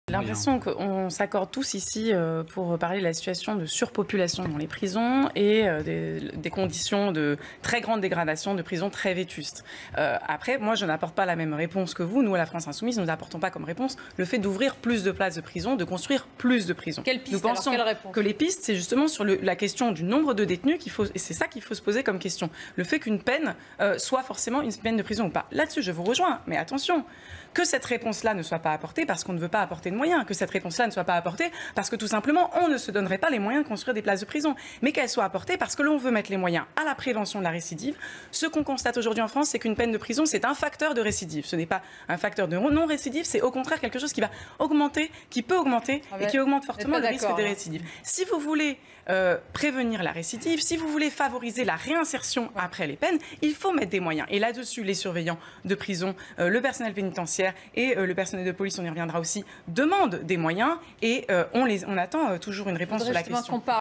J'ai l'impression qu'on s'accorde tous ici pour parler de la situation de surpopulation dans les prisons et des conditions de très grande dégradation de prisons très vétustes. Après, moi, je n'apporte pas la même réponse que vous. Nous, à la France Insoumise, nous n'apportons pas comme réponse le fait d'ouvrir plus de places de prison, de construire plus de prisons. Quelle piste, nous pensons que les pistes, c'est justement sur la question du nombre de détenus et c'est ça qu'il faut se poser comme question. Le fait qu'une peine soit forcément une peine de prison ou pas. Là-dessus, je vous rejoins, mais attention, que cette réponse-là ne soit pas apportée parce qu'on ne veut pas apporter de moyens, que cette réponse-là ne soit pas apportée parce que tout simplement on ne se donnerait pas les moyens de construire des places de prison, mais qu'elle soit apportée parce que l'on veut mettre les moyens à la prévention de la récidive. Ce qu'on constate aujourd'hui en France, c'est qu'une peine de prison, c'est un facteur de récidive. Ce n'est pas un facteur de non-récidive, c'est au contraire quelque chose qui va augmenter, qui peut augmenter et qui augmente fortement le risque de récidive. Si vous voulez prévenir la récidive, si vous voulez favoriser la réinsertion après les peines, il faut mettre des moyens. Et là-dessus, les surveillants de prison, le personnel pénitentiaire et le personnel de police, on y reviendra aussi, demandent des moyens et on attend toujours une réponse sur la question.